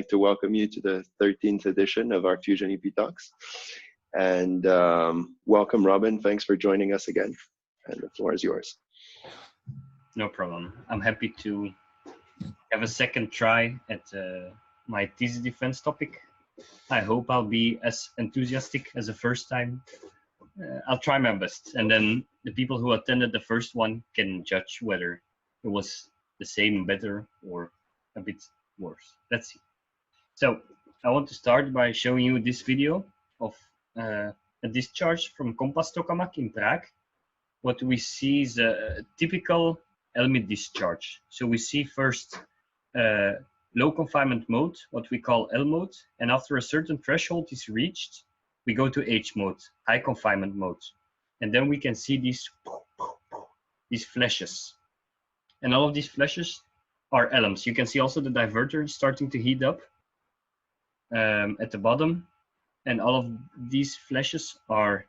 like to welcome you to the 13th edition of our Fusion EP Talks. And welcome, Robin. Thanks for joining us again. And the floor is yours. No problem. I'm happy to have a second try at my thesis defense topic. I hope I'll be as enthusiastic as the first time. I'll try my best. And then the people who attended the first one can judge whether it was the same, better, or a bit worse. Let's see. So I want to start by showing you this video of a discharge from Compass Tokamak in Prague. What we see is a typical ELM discharge. So we see first low confinement mode, what we call L mode, and after a certain threshold is reached, we go to H mode, high confinement mode. And then we can see these flashes. And all of these flashes are ELMs. You can see also the diverter starting to heat up at the bottom. And all of these flashes are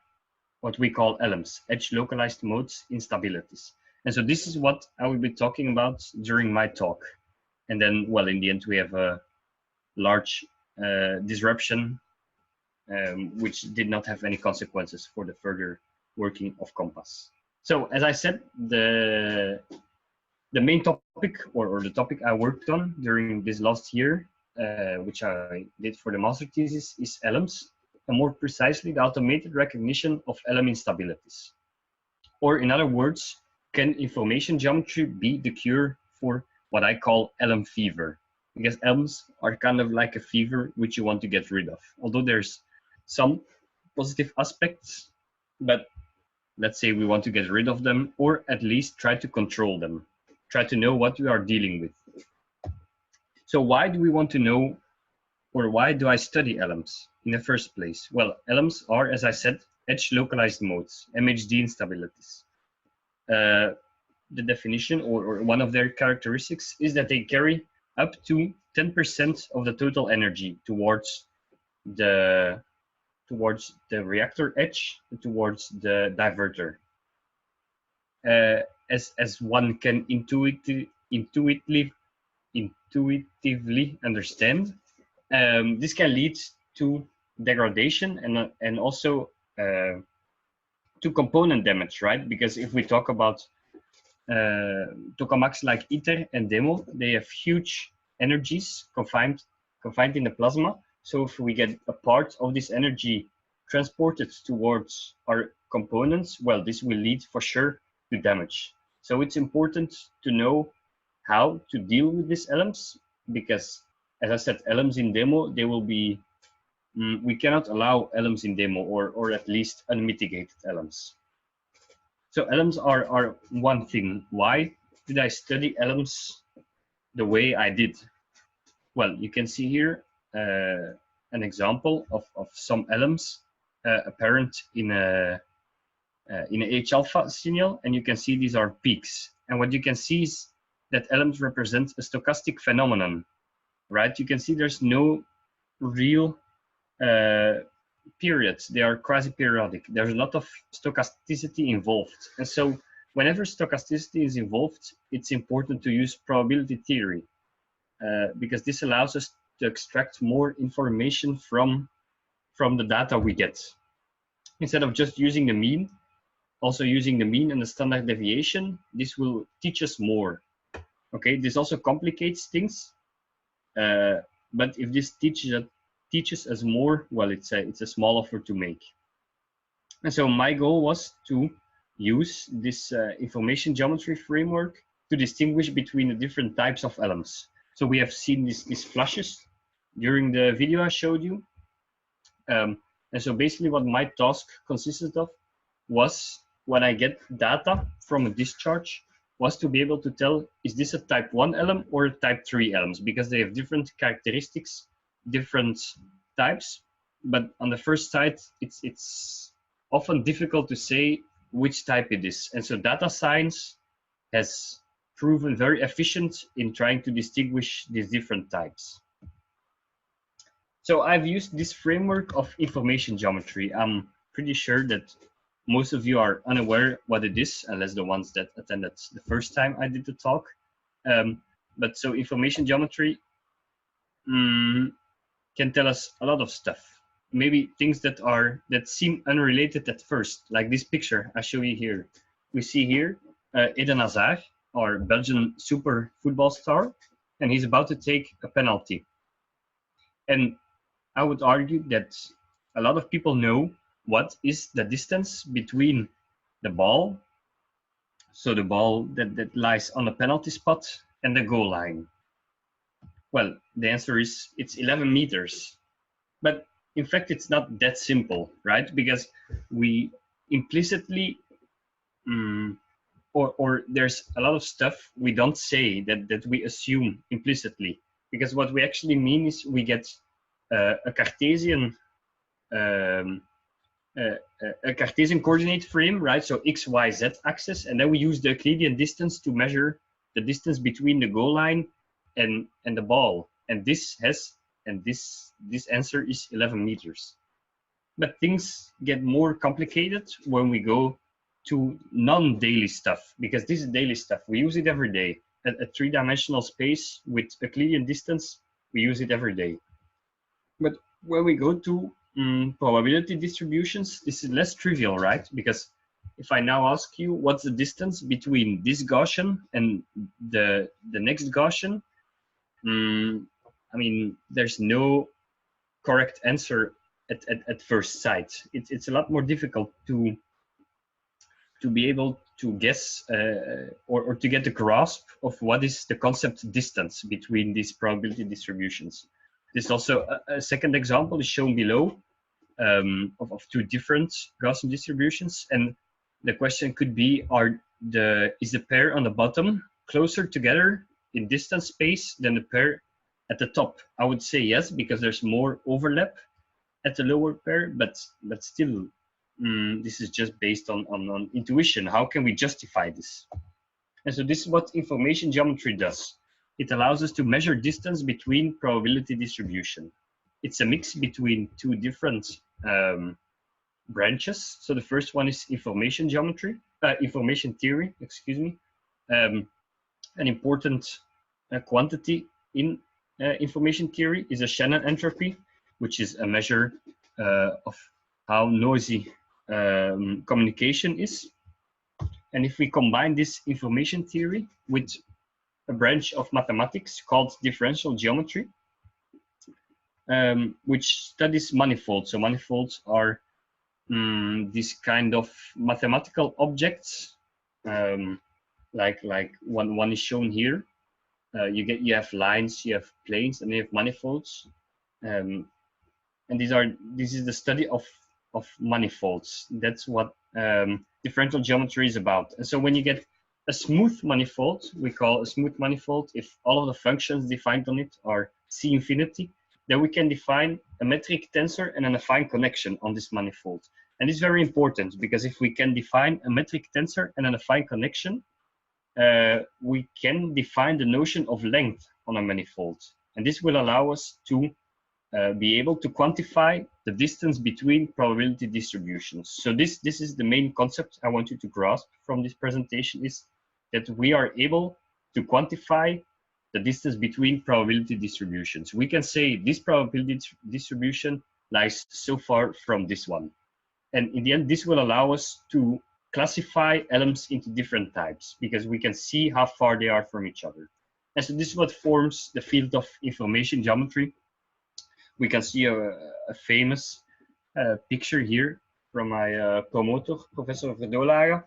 what we call ELMs, edge localized modes instabilities. And so this is what I will be talking about during my talk. And then, well, in the end, we have a large disruption, which did not have any consequences for the further working of Compass. So as I said, the main topic, or the topic I worked on during this last year, which I did for the master thesis, is ELMs, and more precisely, the automated recognition of ELM instabilities. Or in other words, can information geometry be the cure for what I call ELM-fever? Because ELMs are kind of like a fever which you want to get rid of. Although there's some positive aspects, but let's say we want to get rid of them, or at least try to control them, try to know what we are dealing with. So why do we want to know, or why do I study ELMs in the first place? Well, ELMs are, as I said, edge localized modes, MHD instabilities. The definition, or one of their characteristics, is that they carry up to 10% of the total energy towards the reactor edge, towards the diverter. As one can intuitively understand, this can lead to degradation and also to component damage, right? Because if we talk about tokamaks like ITER and DEMO, they have huge energies confined in the plasma. So if we get a part of this energy transported towards our components, well, this will lead for sure to damage. So it's important to know how to deal with these ELMs, because as I said, ELMs in demo, they will be, we cannot allow ELMs in demo, or at least unmitigated ELMs. So ELMs are one thing. Why did I study ELMs the way I did? Well, you can see here an example of some ELMs apparent in a H-alpha signal, and you can see these are peaks. And what you can see is that ELMs represent a stochastic phenomenon, right? You can see there's no real periods. They are quasi-periodic. There's a lot of stochasticity involved. And so whenever stochasticity is involved, it's important to use probability theory, because this allows us to extract more information from the data we get. Instead of just using the mean, also using the mean and the standard deviation, this will teach us more. Okay, this also complicates things, but if this teaches us more, well, it's a small offer to make. And so my goal was to use this information geometry framework to distinguish between the different types of ELMs. So we have seen these flashes during the video I showed you. And so basically what my task consisted of was, when I get data from a discharge, was to be able to tell, is this a type 1 ELM or a type 3 ELMs? Because they have different characteristics, different types. But on the first side, it's often difficult to say which type it is. And so data science has proven very efficient in trying to distinguish these different types. So I've used this framework of information geometry. I'm pretty sure that most of you are unaware what it is, unless the ones that attended the first time I did the talk. But so information geometry can tell us a lot of stuff. Maybe things that seem unrelated at first, like this picture I show you here. We see here Eden Hazard, our Belgian super football star, and he's about to take a penalty. And I would argue that a lot of people know what is the distance between the ball, so the ball that lies on the penalty spot, and the goal line. Well, the answer is it's 11 meters. But in fact, it's not that simple, right? Because we implicitly, or there's a lot of stuff we don't say that we assume implicitly. Because what we actually mean is we get a Cartesian a Cartesian coordinate frame, right? So x, y, z axis, and then we use the Euclidean distance to measure the distance between the goal line and the ball. And this answer is 11 meters. But things get more complicated when we go to non-daily stuff, because this is daily stuff. We use it every day. A three-dimensional space with Euclidean distance, we use it every day. But when we go to probability distributions, this is less trivial, right? Because if I now ask you what's the distance between this Gaussian and the next Gaussian, I mean, there's no correct answer at first sight. It's a lot more difficult to be able to guess or to get the grasp of what is the concept distance between these probability distributions. This also a second example is shown below of two different Gaussian distributions, and the question could be: is the pair on the bottom closer together in distance space than the pair at the top? I would say yes, because there's more overlap at the lower pair, but still, this is just based on intuition. How can we justify this? And so this is what information geometry does. It allows us to measure distance between probability distribution. It's a mix between two different branches. So the first one is information theory, excuse me. An important quantity in information theory is a Shannon entropy, which is a measure of how noisy communication is. And if we combine this information theory with a branch of mathematics called differential geometry, which studies manifolds. So manifolds are these kind of mathematical objects, like one is shown here. You have lines, you have planes, and you have manifolds, and this is the study of manifolds. That's what differential geometry is about. And so when you get a smooth manifold, we call a smooth manifold if all of the functions defined on it are C infinity, then we can define a metric tensor and an affine connection on this manifold. And it's very important, because if we can define a metric tensor and an affine connection, we can define the notion of length on a manifold. And this will allow us to be able to quantify the distance between probability distributions. So this is the main concept I want you to grasp from this presentation, is that we are able to quantify the distance between probability distributions. We can say this probability distribution lies so far from this one. And in the end, this will allow us to classify ELMs into different types, because we can see how far they are from each other. And so this is what forms the field of information geometry. We can see a famous picture here from my promoter, Professor Verdolaga,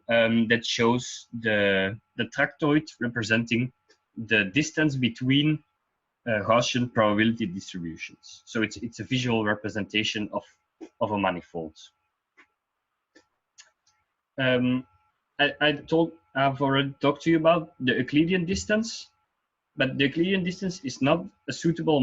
that shows the tractoid representing the distance between Gaussian probability distributions. So it's a visual representation of a manifold. I've already talked to you about the Euclidean distance, but the Euclidean distance is not a suitable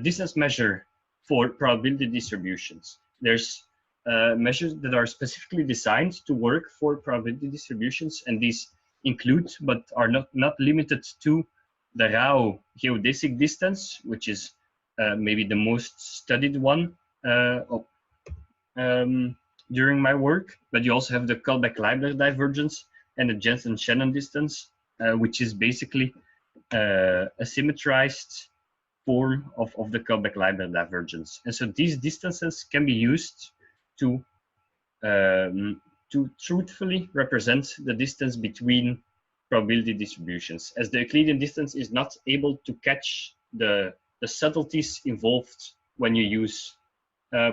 distance measure for probability distributions. There's measures that are specifically designed to work for probability distributions, and these include, but are not limited to, the Rao geodesic distance, which is maybe the most studied one during my work. But you also have the Kullback-Leibler divergence and the Jensen-Shannon distance, which is basically a symmetrized form of the Kullback-Leibler divergence. And so these distances can be used to truthfully represent the distance between probability distributions, as the Euclidean distance is not able to catch the subtleties involved when you use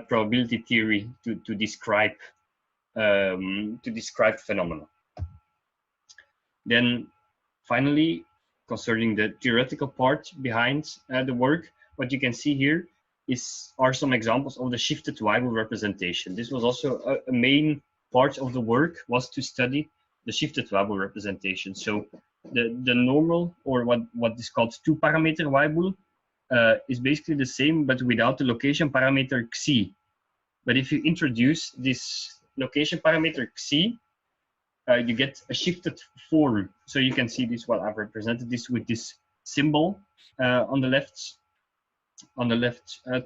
probability theory to describe phenomena. Then finally, concerning the theoretical part behind the work, what you can see here are some examples of the shifted Weibull representation. This was also a main part of the work, was to study the shifted Weibull representation. So the normal, or what is called two-parameter Weibull, is basically the same, but without the location parameter xi. But if you introduce this location parameter xi, you get a shifted form. So you can see this. Well, I've represented this with this symbol on the left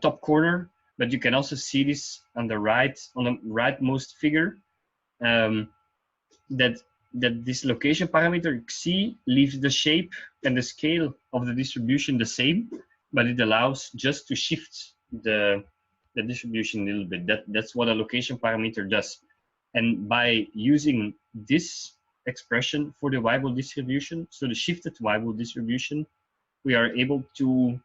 top corner, but you can also see this on the rightmost figure, that this location parameter xi leaves the shape and the scale of the distribution the same, but it allows just to shift the distribution a little bit. That's what a location parameter does. And by using this expression for the Weibull distribution, so the shifted Weibull distribution, we are able to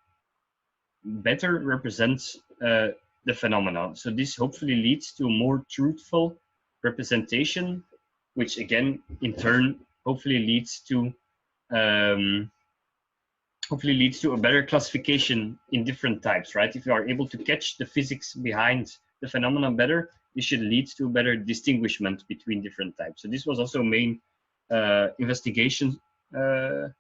better represent the phenomenon. So this hopefully leads to a more truthful representation, which again, in turn, hopefully leads to a better classification in different types, right? If you are able to catch the physics behind the phenomenon better, this should lead to a better distinguishment between different types. So this was also a main investigation, a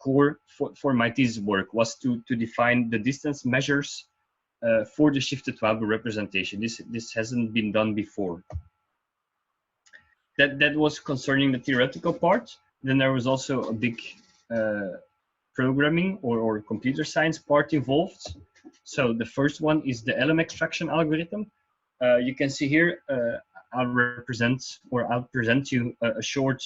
core for my thesis work, was to define the distance measures for the shifted Weibull representation. This hasn't been done before. That was concerning the theoretical part. Then there was also a big programming or computer science part involved. So the first one is the ELM extraction algorithm. You can see here, I'll present you a short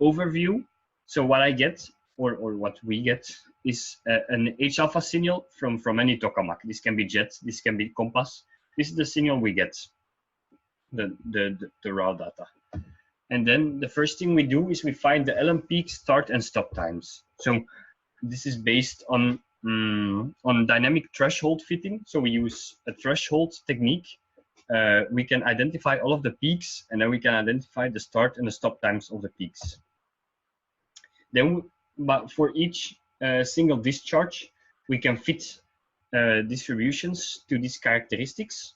overview. So what I get, or what we get, is an H-alpha signal from any tokamak. This can be jet, this can be compass. This is the signal we get, the raw data. And then the first thing we do is we find the ELM peak start and stop times. So this is based on dynamic threshold fitting. So we use a threshold technique. We can identify all of the peaks, and then we can identify the start and the stop times of the peaks. Then, but for each single discharge, we can fit distributions to these characteristics.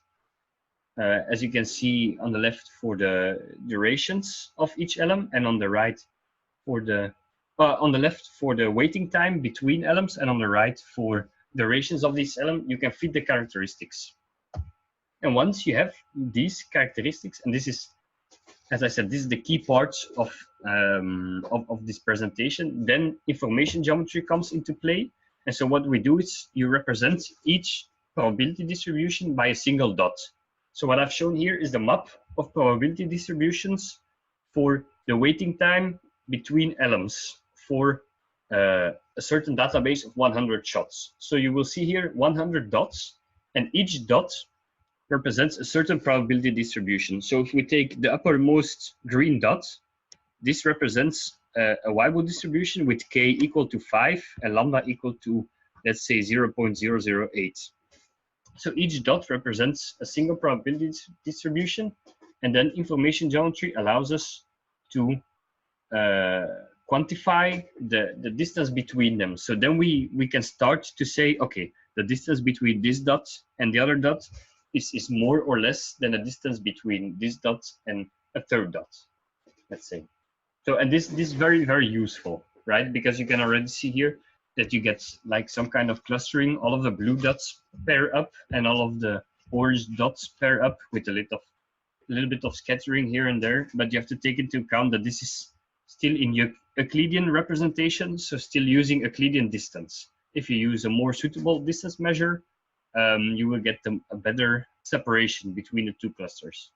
As you can see on the left for the durations of each ELM, and on the right for the on the left for the waiting time between ELMs, and on the right for durations of these ELM, you can fit the characteristics. And once you have these characteristics, and this is, as I said, this is the key part of this presentation, then information geometry comes into play. And so what we do is you represent each probability distribution by a single dot. So what I've shown here is the map of probability distributions for the waiting time between ELMs for a certain database of 100 shots. So you will see here 100 dots, and each dot represents a certain probability distribution. So if we take the uppermost green dot, this represents a Weibull distribution with k equal to 5 and lambda equal to, let's say, 0.008. So each dot represents a single probability distribution, and then information geometry allows us to quantify the distance between them. So then we can start to say, okay, the distance between this dot and the other dot is more or less than the distance between this dot and a third dot, let's say. So, and this is very, very useful, right? Because you can already see here that you get like some kind of clustering. All of the blue dots pair up, and all of the orange dots pair up with a little bit of scattering here and there. But you have to take into account that this is still in Euclidean representation, so still using Euclidean distance. If you use a more suitable distance measure, you will get a better separation between the two clusters.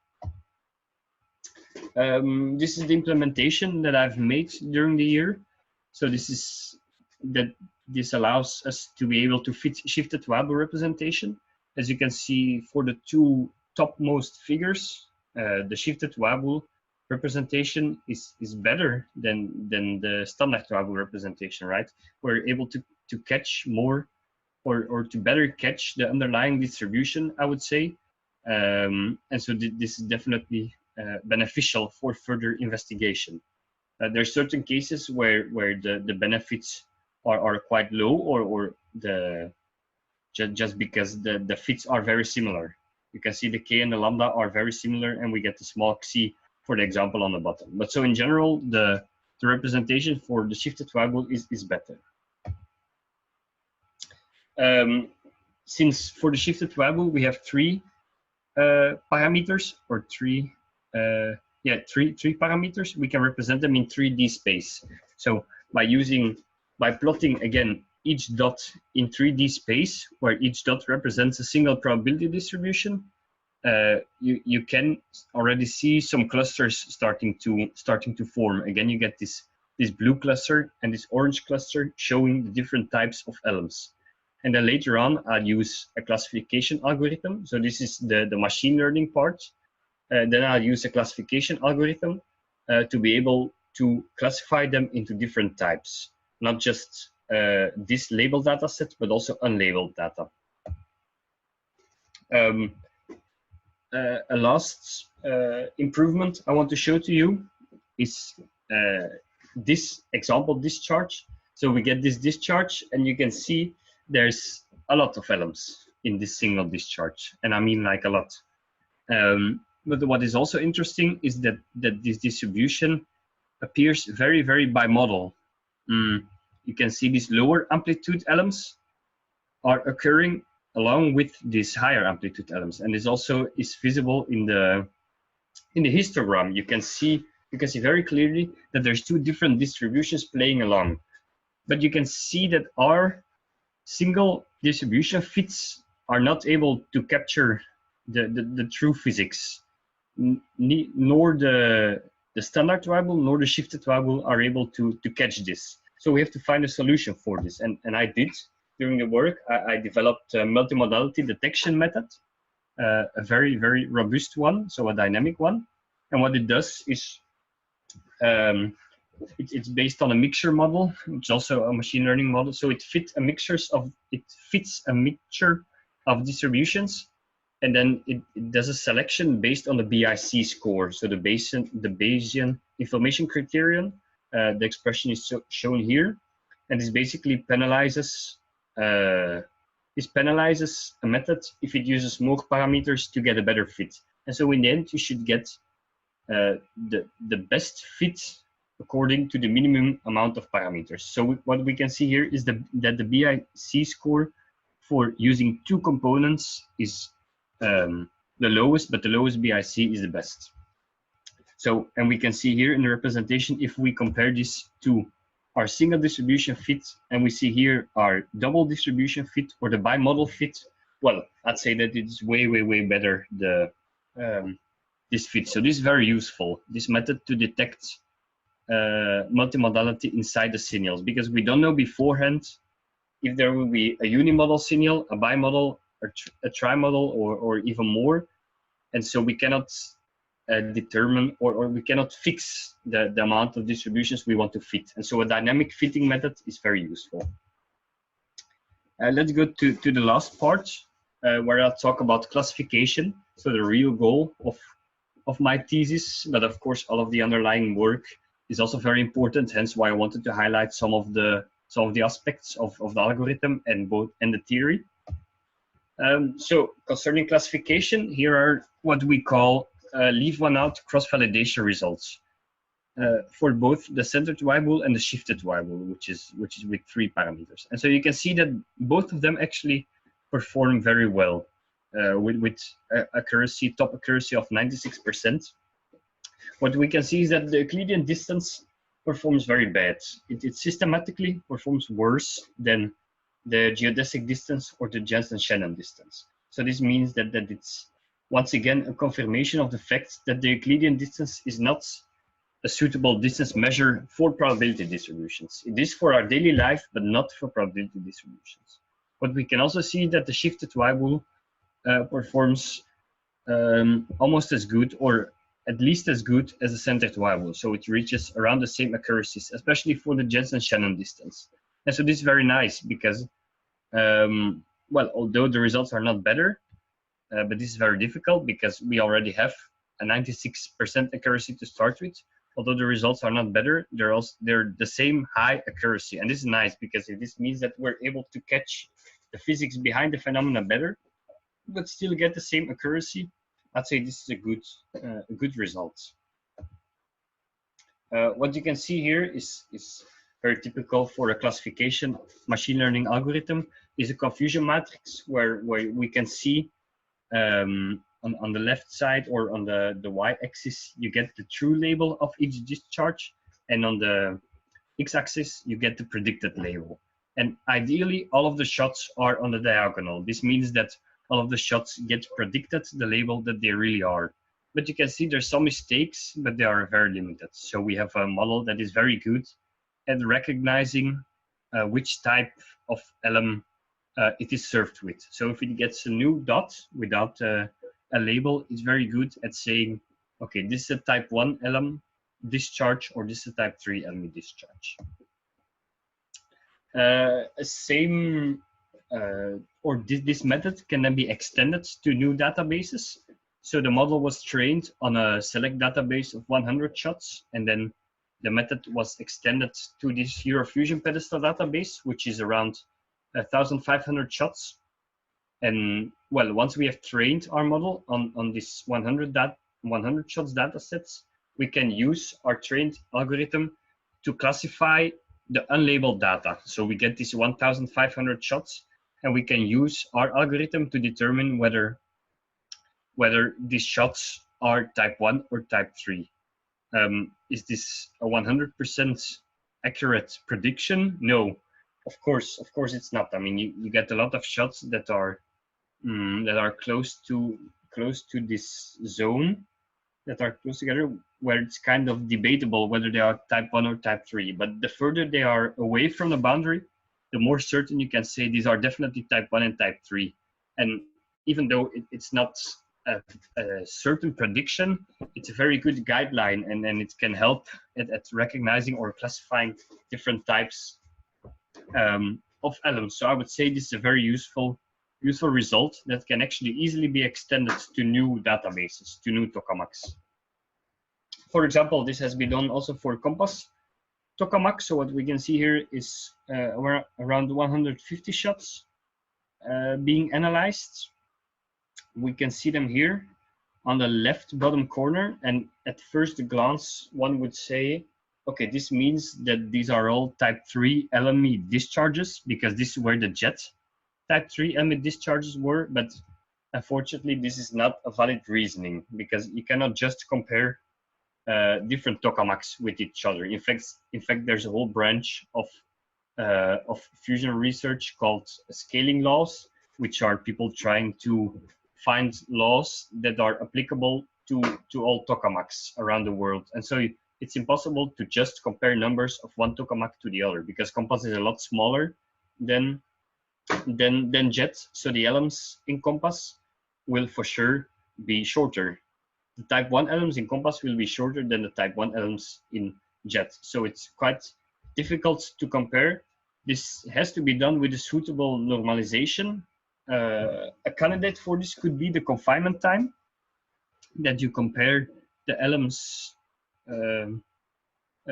This is the implementation that I've made during the year. So this is this allows us to be able to fit shifted Weibull representation. As you can see for the two topmost figures, the shifted Weibull representation is better than the standard Weibull representation, right? We're able to catch more or to better catch the underlying distribution, I would say. And so this is definitely beneficial for further investigation. There are certain cases where the benefits are quite low, or just because the fits are very similar. You can see the K and the lambda are very similar, and we get the small xi for the example on the bottom. But so in general, the representation for the shifted Weibull is better. Since for the shifted Weibull we have three parameters, or three parameters, we can represent them in 3D space. So by plotting again each dot in 3D space, where each dot represents a single probability distribution, you can already see some clusters starting to form. Again, you get this blue cluster and this orange cluster showing the different types of ELMs. And then later on, I'll use a classification algorithm. So this is the machine learning part. Then I'll use a classification algorithm to be able to classify them into different types, not just this labeled data set, but also unlabeled data. A last improvement I want to show to you is this example discharge. So we get this discharge, and you can see there's a lot of ELMs in this single discharge, and I mean like a lot. But what is also interesting is that this distribution appears very, very bimodal. You can see these lower amplitude ELMs are occurring along with these higher amplitude ELMs, and this also is visible in the histogram. You can see very clearly that there's two different distributions playing along, but you can see that our single distribution fits are not able to capture the true physics, nor the standard Weibull nor the shifted Weibull are able to catch this. So we have to find a solution for this, and I did. During the work, I developed a multimodality detection method, a very, very robust one, so a dynamic one. And what it does is it's based on a mixture model, which is also a machine learning model. So it fits a mixture of distributions, and then it does a selection based on the BIC score. So the Bayesian information criterion. The expression is shown here, and this basically penalizes a method if it uses more parameters to get a better fit. And so in the end, you should get the best fit according to the minimum amount of parameters. So what we can see here is that the BIC score for using two components is the lowest, but the lowest BIC is the best. So, and we can see here in the representation, if we compare this to our single distribution fit, and we see here our double distribution fit or the bimodal fit, well, I'd say that it's way, way, way better, this fit. So this is very useful, this method to detect multimodality inside the signals, because we don't know beforehand if there will be a unimodal signal, a bimodal, a trimodal, or even more. And so we cannot determine or we cannot fix the amount of distributions we want to fit. And so a dynamic fitting method is very useful. Let's go to the last part where I'll talk about classification. So the real goal of my thesis, but of course all of the underlying work is also very important, hence why I wanted to highlight some of the aspects of the algorithm and the theory. So concerning classification, here are what we call leave one out cross-validation results for both the centered Weibull and the shifted Weibull, which is with 3 parameters. And so you can see that both of them actually perform very well with accuracy, top accuracy of 96%. What we can see is that the Euclidean distance performs very bad. It systematically performs worse than the geodesic distance or the Jensen-Shannon distance. So this means that it's once again a confirmation of the fact that the Euclidean distance is not a suitable distance measure for probability distributions. It is for our daily life, but not for probability distributions. But we can also see that the shifted Y-wall performs almost as good, or at least as good as the centered Y-wall. So it reaches around the same accuracies, especially for the Jensen-Shannon distance. And so this is very nice because, well, although the results are not better, but this is very difficult because we already have a 96% accuracy to start with. Although the results are not better, they're the same high accuracy. And this is nice because this means that we're able to catch the physics behind the phenomena better, but still get the same accuracy. I'd say this is a good result. What you can see here is very typical for a classification machine learning algorithm, is a confusion matrix where we can see on the left side, or on the y-axis, you get the true label of each discharge, and on the x-axis you get the predicted label. And ideally all of the shots are on the diagonal. This means that all of the shots get predicted the label that they really are. But you can see there's some mistakes, but they are very limited. So we have a model that is very good at recognizing which type of ELM it is served with. So if it gets a new dot without a label, it's very good at saying, okay, this is a type 1 ELM discharge, or this is a type 3 ELM discharge. This method can then be extended to new databases. So the model was trained on a select database of 100 shots, and then the method was extended to this Eurofusion pedestal database, which is around 1,500 shots. And well, once we have trained our model on this 100 shots data sets, we can use our trained algorithm to classify the unlabeled data. So we get these 1,500 shots, and we can use our algorithm to determine whether these shots are type 1 or type 3. Is this a 100% accurate prediction? No, of course it's not. I mean, you get a lot of shots that are close to this zone, that are close together, where it's kind of debatable whether they are type 1 or type 3. But the further they are away from the boundary, the more certain you can say these are definitely type 1 and type 3. And even though it's not a certain prediction, it's a very good guideline, and it can help at recognizing or classifying different types of ELMs. So I would say this is a very useful result that can actually easily be extended to new databases, to new tokamaks. For example, this has been done also for Compass tokamak. So what we can see here is around 150 shots being analyzed. We can see them here on the left bottom corner, and at first glance one would say, okay, this means that these are all type 3 LME discharges, because this is where the jet type 3 LME discharges were. But unfortunately this is not a valid reasoning, because you cannot just compare different tokamaks with each other. In fact there's a whole branch of fusion research called scaling laws, which are people trying to find laws that are applicable to all tokamaks around the world. And so it's impossible to just compare numbers of one tokamak to the other, because Compass is a lot smaller than Jet. So the ELMs in Compass will for sure be shorter. The type 1 ELMs in Compass will be shorter than the type 1 ELMs in Jet. So it's quite difficult to compare. This has to be done with a suitable normalization. A candidate for this could be the confinement time, that you compare the ELMs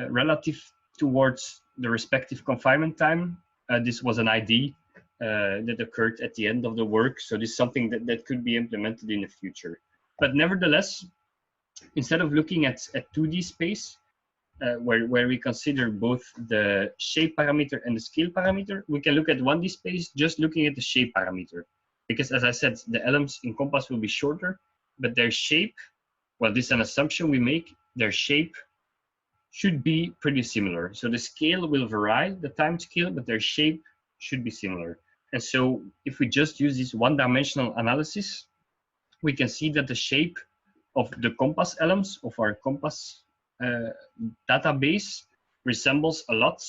relative towards the respective confinement time. This was an ID that occurred at the end of the work, so this is something that could be implemented in the future. But nevertheless, instead of looking at 2D space, where we consider both the shape parameter and the scale parameter, we can look at 1D space just looking at the shape parameter. Because as I said, the ELMs in Compass will be shorter, but their shape, well, this is an assumption we make, their shape should be pretty similar. So the scale will vary, the time scale, but their shape should be similar. And so if we just use this one-dimensional analysis, we can see that the shape of the Compass ELMs, of our Compass database resembles a lot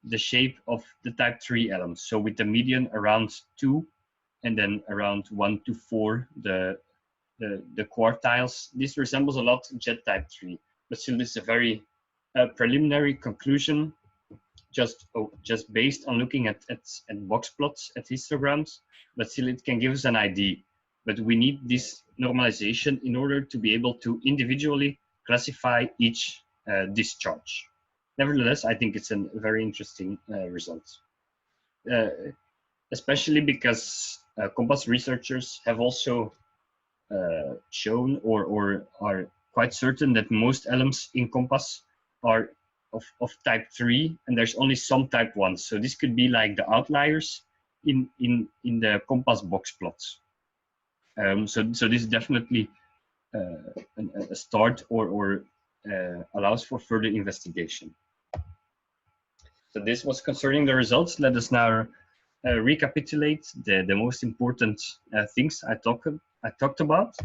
the shape of the type 3 ELMs. So with the median around 2 and then around 1 to 4, the quartiles. This resembles a lot Jet type 3, but still this is a very preliminary conclusion, just based on looking at box plots, at histograms, but still it can give us an idea. But we need this normalization in order to be able to individually classify each discharge. Nevertheless, I think it's a very interesting result, especially because COMPAS researchers have also shown or are quite certain that most ELMs in COMPAS are of type 3, and there's only some type 1. So this could be like the outliers in the COMPAS box plots. So this is definitely a start or allows for further investigation. So this was concerning the results. Let us now recapitulate the most important things I talked about.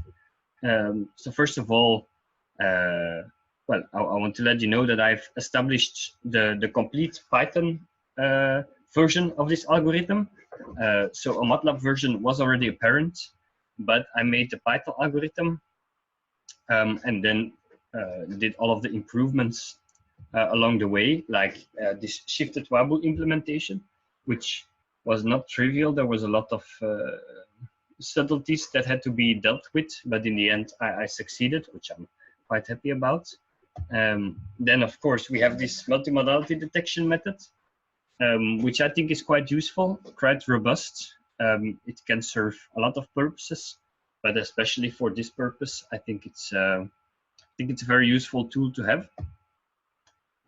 So first of all, well, I want to let you know that I've established the complete Python version of this algorithm. So a MATLAB version was already apparent, but I made the Python algorithm and then did all of the improvements along the way, like this shifted Wabu implementation, which was not trivial. There was a lot of subtleties that had to be dealt with, but in the end I succeeded, which I'm quite happy about. Then of course we have this multimodality detection method, which I think is quite useful, quite robust. It can serve a lot of purposes, but especially for this purpose, I think it's a very useful tool to have.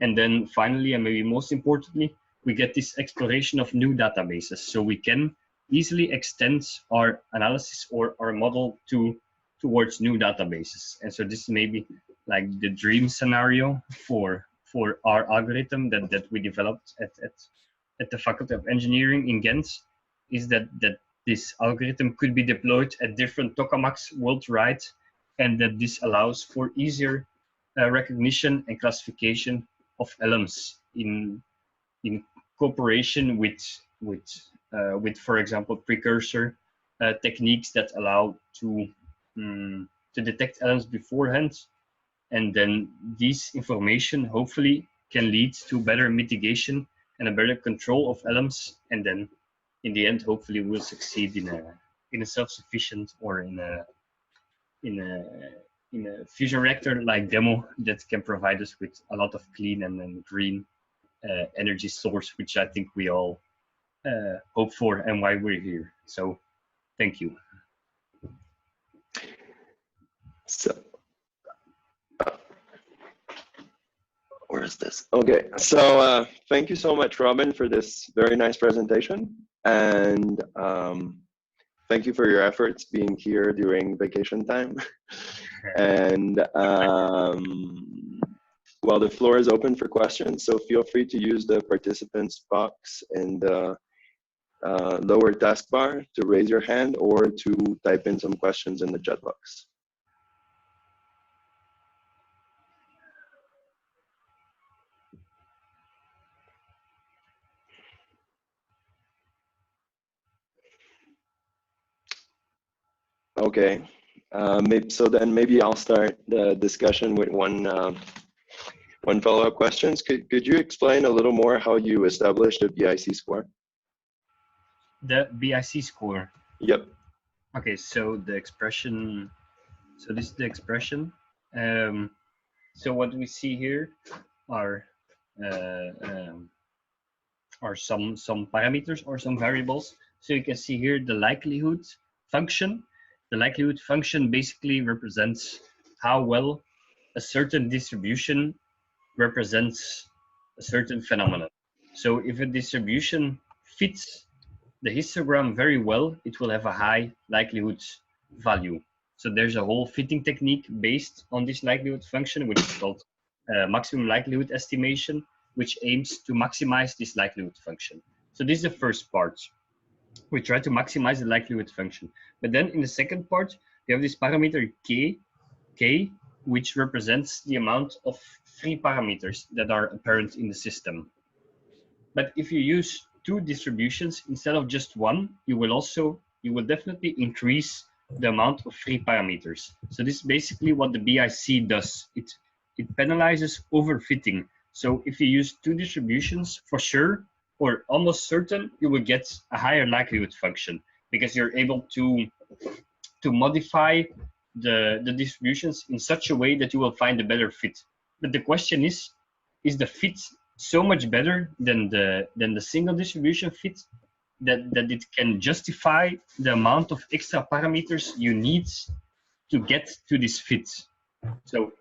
And then finally, and maybe most importantly, we get this exploration of new databases, so we can easily extend our analysis or our model towards new databases. And so this may be like the dream scenario for our algorithm that we developed at the Faculty of Engineering in Ghent, is that this algorithm could be deployed at different tokamaks worldwide, and that this allows for easier recognition and classification of ELMs in cooperation with for example, precursor techniques that allow to detect ELMs beforehand. And then this information hopefully can lead to better mitigation and a better control of ELMs. And then in the end, hopefully we'll succeed in a self-sufficient or in a fusion reactor like demo that can provide us with a lot of clean and green energy source, which I think we all hope for and why we're here. So thank you. So where is this? Okay, so thank you so much, Robin, for this very nice presentation, and thank you for your efforts being here during vacation time. And well, the floor is open for questions, so feel free to use the participants box in the lower taskbar to raise your hand or to type in some questions in the chat box. Okay, so then maybe I'll start the discussion with one follow-up question. Could you explain a little more how you established the BIC score? The BIC score? Yep. Okay, so the expression, so this is the expression. So what we see here are some parameters or some variables. So you can see here the likelihood function. The likelihood function basically represents how well a certain distribution represents a certain phenomenon. So if a distribution fits the histogram very well, it will have a high likelihood value. So there's a whole fitting technique based on this likelihood function, which is called maximum likelihood estimation, which aims to maximize this likelihood function. So this is the first part. We try to maximize the likelihood function. But then in the second part, we have this parameter k, which represents the amount of three parameters that are apparent in the system. But if you use two distributions instead of just one, you will definitely increase the amount of free parameters. So this is basically what the BIC does. It penalizes overfitting. So if you use two distributions, for sure, or almost certain, you will get a higher likelihood function because you're able to modify the distributions in such a way that you will find a better fit. But the question is the fit so much better than the single distribution fit that it can justify the amount of extra parameters you need to get to this fit? So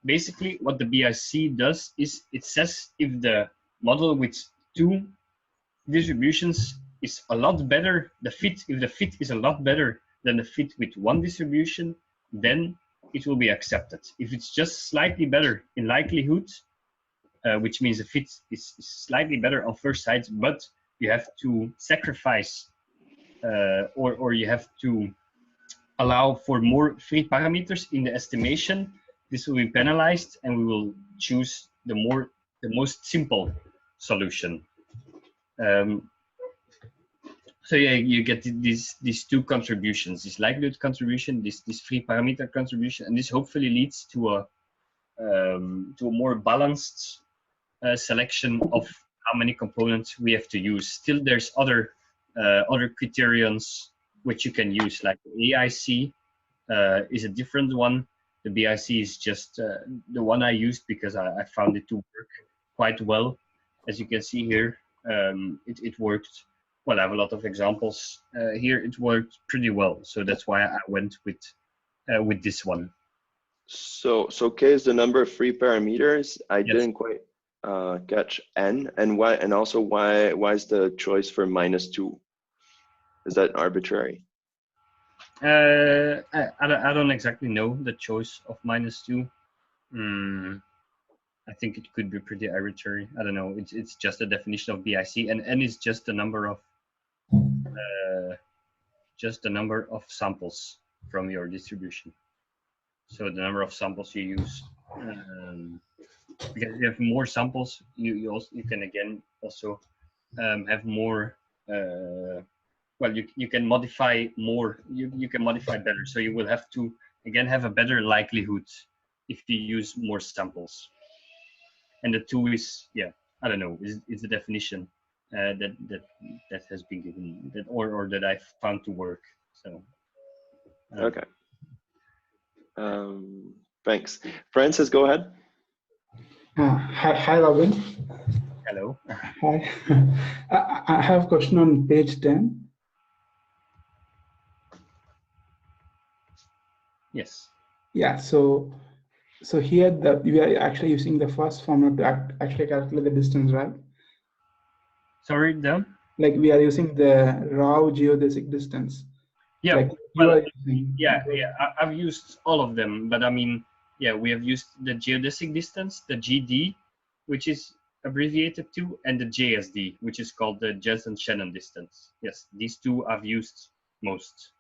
basically what the BIC does is it says if the model with two distributions is a lot better, if the fit is a lot better than the fit with one distribution, then it will be accepted. If it's just slightly better in likelihood, which means the fit is slightly better on first sight, but you have to sacrifice or you have to allow for more free parameters in the estimation, this will be penalized and we will choose the most simple solution. So yeah, you get these two contributions, this likelihood contribution, this free parameter contribution, and this hopefully leads to a more balanced selection of how many components we have to use. Still, there's other criterions which you can use, like the AIC is a different one. The BIC is just the one I used because I found it to work quite well. As you can see here, it worked. Well, I have a lot of examples here. It worked pretty well, so that's why I went with this one. So K is the number of free parameters. I Yes. didn't quite catch N, and why, and also why is the choice for -2? Is that arbitrary? I don't exactly know the choice of -2. I think it could be pretty arbitrary. I don't know. It's just a definition of BIC, and N is just the number of samples from your distribution. So the number of samples you use. Because if you have more samples, you can again also have more. Well, you can modify more. You can modify better. So you will have to again have a better likelihood if you use more samples. And the 2 is, yeah, I don't know, is the definition that has been given, that or that I found to work. So okay. Thanks. Francis, go ahead. Hi, Robin. Hello. Hi. I have a question on page 10. Yes. Yeah. So here we are actually using the first formula to actually calculate the distance, right? Sorry, Dan? Like we are using the raw geodesic distance. Yeah. Like well, yeah. I've used all of them, but I mean, yeah, we have used the geodesic distance, the GD, which is abbreviated to, and the JSD, which is called the Jensen-Shannon distance. Yes, these two I've used most.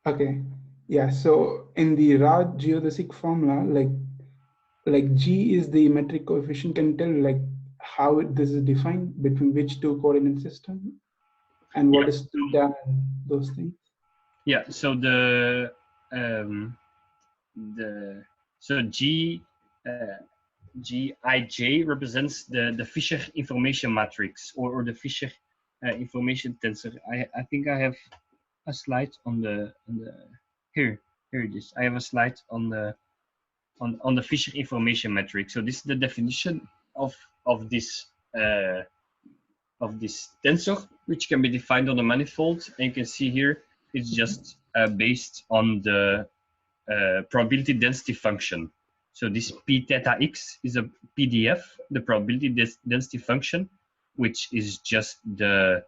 Okay. Yeah. So in the raw geodesic formula, like G is the metric coefficient. Can you tell like how this is defined between which two coordinate system, and what is theta and those things? Yeah. So so Gij represents the Fisher information matrix or the Fisher information tensor. I think I have a slide on the here it is. I have a slide on the Fisher information matrix. So this is the definition of this tensor, which can be defined on a manifold. And you can see here it's just based on the probability density function. So this p theta x is a PDF, the probability density function, which is just the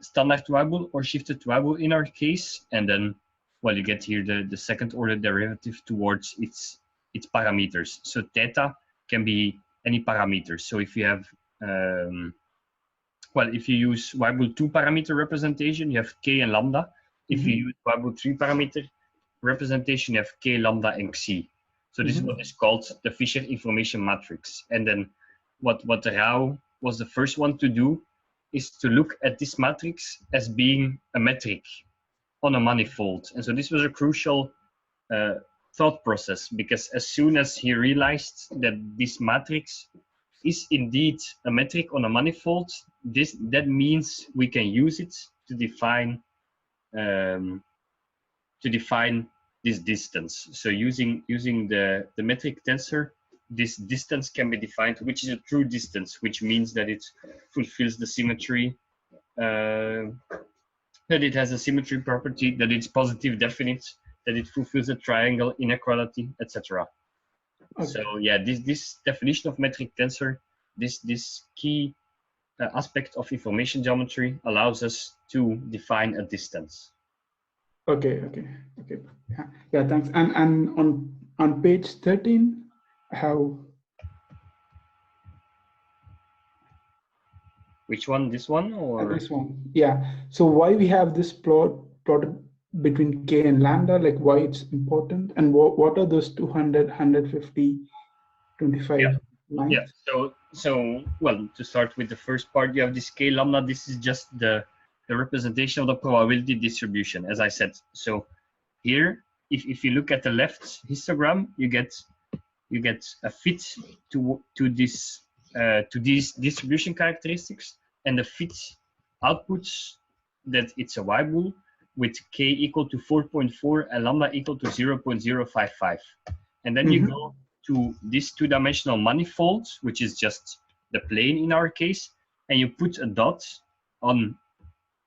standard variable or shifted variable in our case, and then well, you get here the second order derivative towards its parameters. So theta can be any parameters. So if you have well, if you use variable 2 parameter representation, you have k and lambda. If you use variable 3 parameter representation, you have k, lambda, and xi. So this is what is called the Fisher information matrix. And then what Rao was the first one to do is to look at this matrix as being a metric on a manifold. And so this was a crucial thought process, because as soon as he realized that this matrix is indeed a metric on a manifold, that means we can use it to define this distance. So using the metric tensor, this distance can be defined, which is a true distance, which means that it fulfills the symmetry, that it has a symmetry property, that it's positive definite, that it fulfills a triangle inequality, etc. Okay. So yeah, this definition of metric tensor, this key aspect of information geometry allows us to define a distance. Okay. Yeah, thanks. And on page 13, how? Which one? This one or this one? Yeah. So why we have this plotted between k and lambda? Like why it's important, and what are those 200, 150, 25 lines? Yeah. So well, to start with the first part, you have this k lambda. This is just the representation of the probability distribution, as I said. So here, if you look at the left histogram, you get a fit to these distribution characteristics, and the fit outputs that it's a y-bool with k equal to 4.4 and lambda equal to 0.055. And then you go to this two-dimensional manifold, which is just the plane in our case, and you put a dot on,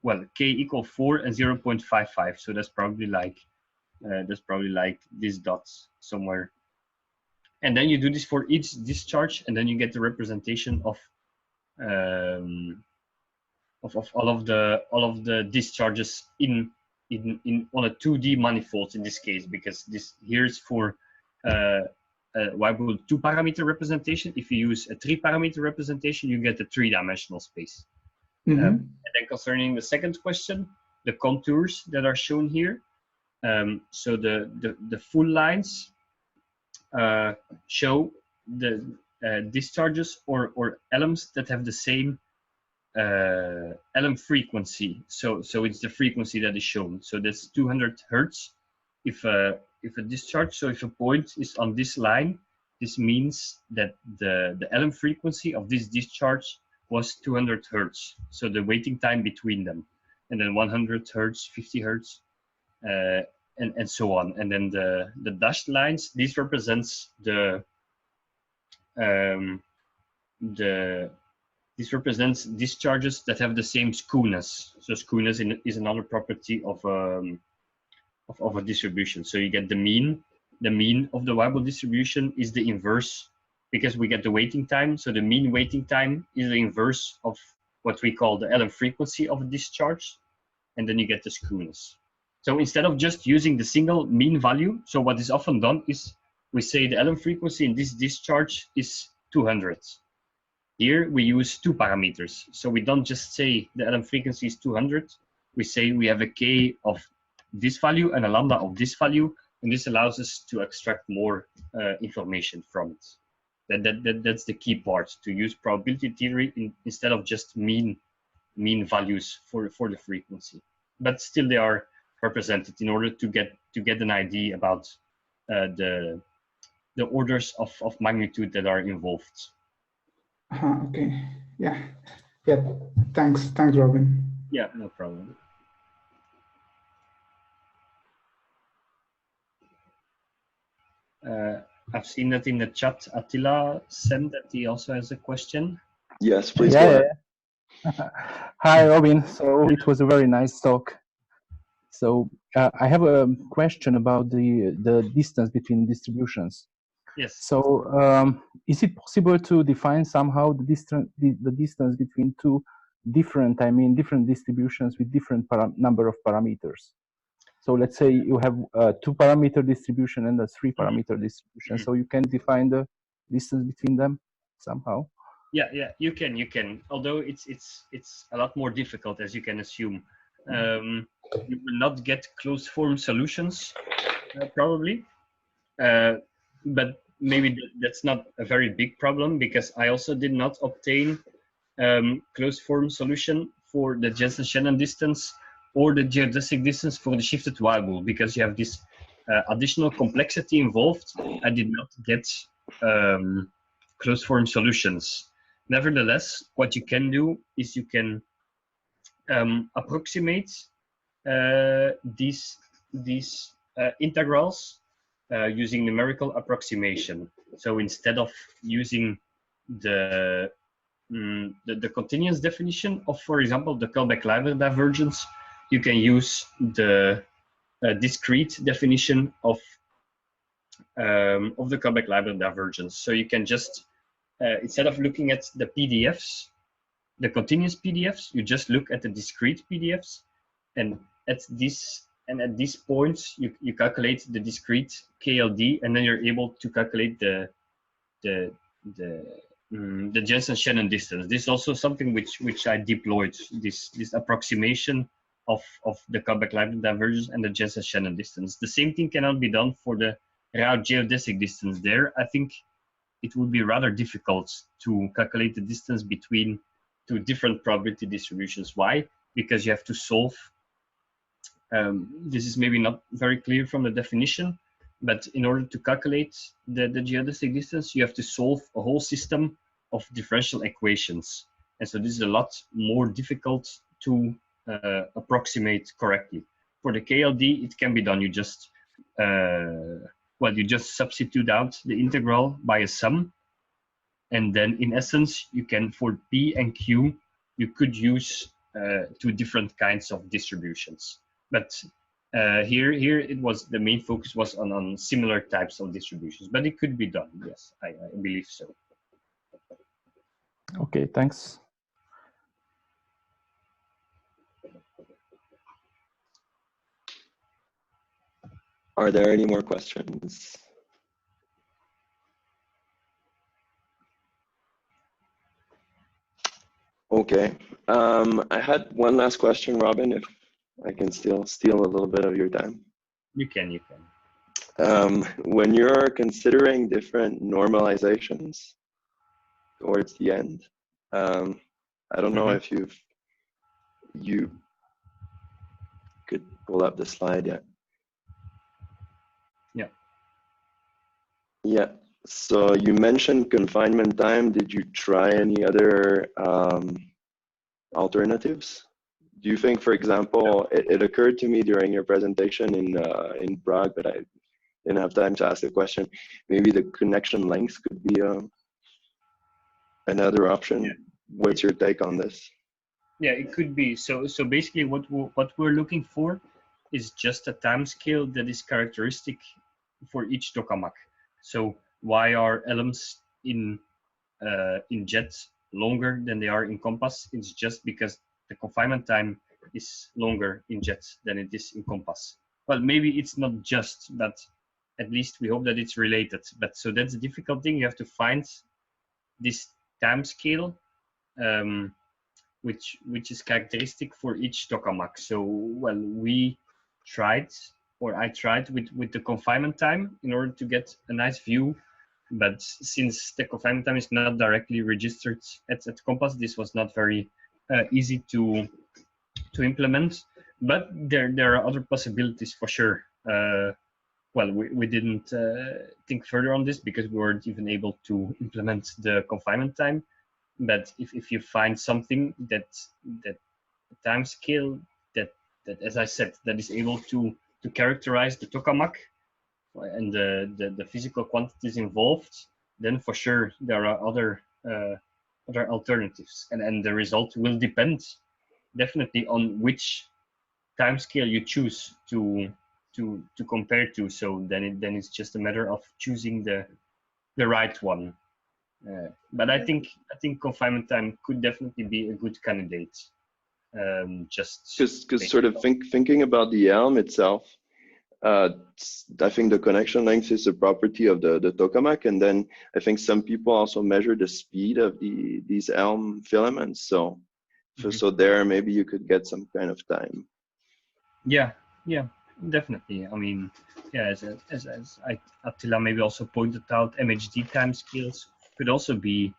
well, k equal 4 and 0.55. So that's probably like this dot somewhere. And then you do this for each discharge, and then you get the representation of all of the discharges on a 2D manifold in this case, because this here is for y-bool 2-parameter representation. If you use a 3-parameter representation, you get a 3-dimensional space. And then concerning the second question, the contours that are shown here. So the full lines show the discharges or ELMs that have the same ELM frequency. So it's the frequency that is shown. So that's 200 hertz. If a discharge, so if a point is on this line, this means that the ELM frequency of this discharge was 200 hertz. So the waiting time between them, and then 100 hertz, 50 hertz, and so on. And then the dashed lines, this represents this represents discharges that have the same skewness. So skewness is another property of a distribution. So you get the mean. The mean of the y-bool distribution is the inverse, because we get the waiting time. So the mean waiting time is the inverse of what we call the ELM frequency of a discharge, and then you get the skewness. So instead of just using the single mean value, so what is often done is we say the ELM frequency in this discharge is 200. Here we use 2 parameters. So we don't just say the ELM frequency is 200. We say we have a k of this value and a lambda of this value, and this allows us to extract more information from it. That's the key part, to use probability theory instead of just mean values for the frequency. But still they are represented in order to get an idea about the orders of magnitude that are involved. Okay. Yeah. Thanks, Robin. Yeah, no problem. I've seen that in the chat. Attila sent that he also has a question. Yes, please go ahead. Hi, Robin. So it was a very nice talk. So I have a question about the distance between distributions. Yes. So is it possible to define somehow the distance between two different distributions with different number of parameters? So let's say you have a 2-parameter distribution and a 3-parameter distribution. So you can define the distance between them somehow. Yeah, you can. Although it's a lot more difficult, as you can assume. You will not get closed form solutions probably. but maybe that's not a very big problem, because I also did not obtain closed form solution for the Jensen-Shannon distance or the geodesic distance for the shifted Weibull, because you have this additional complexity involved. I did not get closed form solutions. Nevertheless, what you can do is you can approximate these integrals using numerical approximation. So instead of using the continuous definition of, for example, the Kullback-Leibler divergence, you can use the discrete definition of the Kullback-Leibler divergence. So you can just instead of looking at the PDFs, the continuous PDFs, you just look at the discrete PDFs, and at these points you calculate the discrete KLD, and then you're able to calculate the Jensen-Shannon distance. This is also something which I deployed, this approximation of the Kullback-Leibler divergence and the Jensen-Shannon distance. The same thing cannot be done for the route geodesic distance. There, I think it would be rather difficult to calculate the distance between two different probability distributions. Why? Because you have to solve, this is maybe not very clear from the definition, but in order to calculate the geodesic distance, you have to solve a whole system of differential equations. And so this is a lot more difficult to approximate correctly. For the KLD, it can be done. You just, you just substitute out the integral by a sum. And then in essence, you can, for P and Q, you could use two different kinds of distributions. But here it was, the main focus was on similar types of distributions, but it could be done. Yes, I believe so. Okay, thanks. Are there any more questions? Okay, I had one last question, Robin, if I can still steal a little bit of your time. You can. When you're considering different normalizations towards the end, I don't know if you could pull up the slide yet. Yeah. So you mentioned confinement time. Did you try any other alternatives? Do you think, for example, it occurred to me during your presentation in Prague, but I didn't have time to ask the question, maybe the connection length could be another option. Yeah. What's your take on this? Yeah, it could be. So basically what we're looking for is just a time scale that is characteristic for each tokamak. So why are ELMs in jet longer than they are in compass? It's just because the confinement time is longer in jet than it is in compass. Well, maybe it's not just, but at least we hope that it's related. But so that's a difficult thing. You have to find this time scale, which is characteristic for each tokamak. So, well, we tried, or I tried with the confinement time in order to get a nice view. But since the confinement time is not directly registered at compass, this was not very easy to implement. But there are other possibilities for sure. Well, we didn't think further on this because we weren't even able to implement the confinement time. But if you find something that time scale that as I said, that is able to characterize the tokamak and the physical quantities involved, then for sure there are other alternatives, and the result will depend definitely on which time scale you choose to compare to. So then it's just a matter of choosing the right one. But I think confinement time could definitely be a good candidate. Just because sort of thinking about the ELM itself, I think the connection length is a property of the tokamak, and then I think some people also measure the speed of these ELM filaments. So there maybe you could get some kind of time. Yeah. definitely. I mean, yeah, as Attila maybe also pointed out, MHD timescales could also be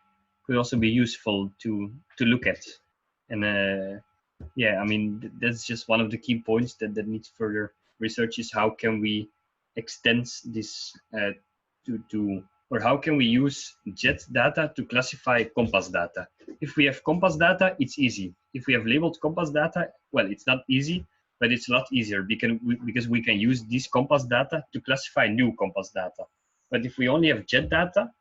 useful to look at, and yeah, I mean that's just one of the key points that needs further research, is how can we extend this or how can we use JET data to classify compass data. If we have compass data, it's easy. If we have labeled compass data, well, it's not easy, but it's a lot easier because we can use this compass data to classify new compass data. But if we only have JET data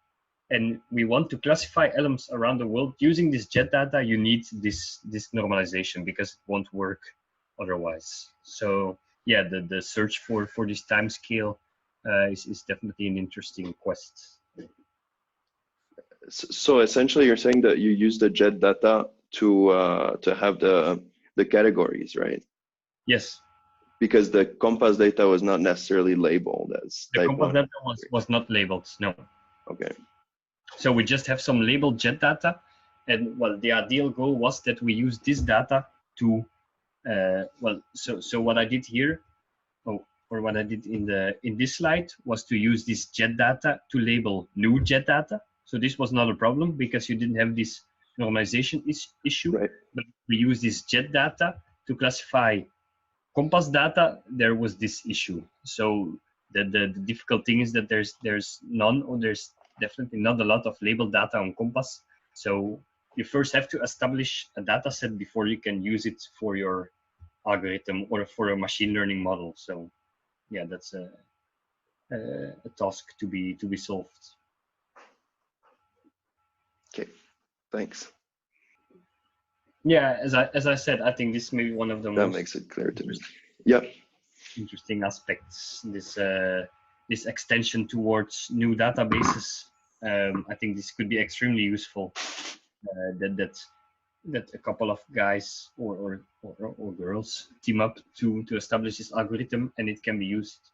and we want to classify ELMs around the world using this JET data, you need this normalization because it won't work otherwise. So yeah, the search for this time scale is definitely an interesting quest. So essentially, you're saying that you use the JET data to have the categories, right? Yes. Because the compass data was not necessarily labeled as the type compass 1. data was not labeled. No. Okay. So we just have some labeled JET data, and well, the ideal goal was that we use this data to well. So what I did here, or what I did in this slide, was to use this JET data to label new JET data. So this was not a problem because you didn't have this normalization issue. Right. But we use this JET data to classify compass data. There was this issue. So the difficult thing is that there's definitely not a lot of labeled data on compass. So you first have to establish a data set before you can use it for your algorithm or for a machine learning model. So yeah, that's a task to be solved. Okay, thanks. Yeah, as I said, I think this may be one of the That most makes it clear to me. Yeah. interesting aspects. This extension towards new databases. I think this could be extremely useful. That a couple of guys or girls team up to establish this algorithm, and it can be used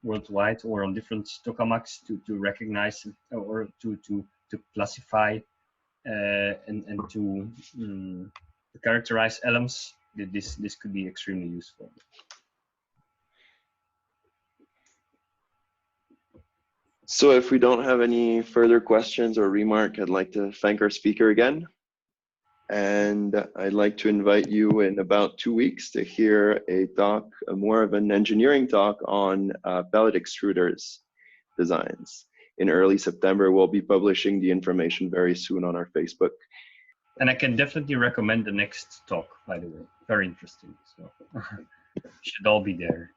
worldwide or on different tokamaks to recognize or to classify and to characterize ELMs. This could be extremely useful. So if we don't have any further questions or remark, I'd like to thank our speaker again. And I'd like to invite you in about 2 weeks to hear a talk, more of an engineering talk on pellet extruders designs. In early September, we'll be publishing the information very soon on our Facebook. And I can definitely recommend the next talk, by the way. Very interesting. So should all be there.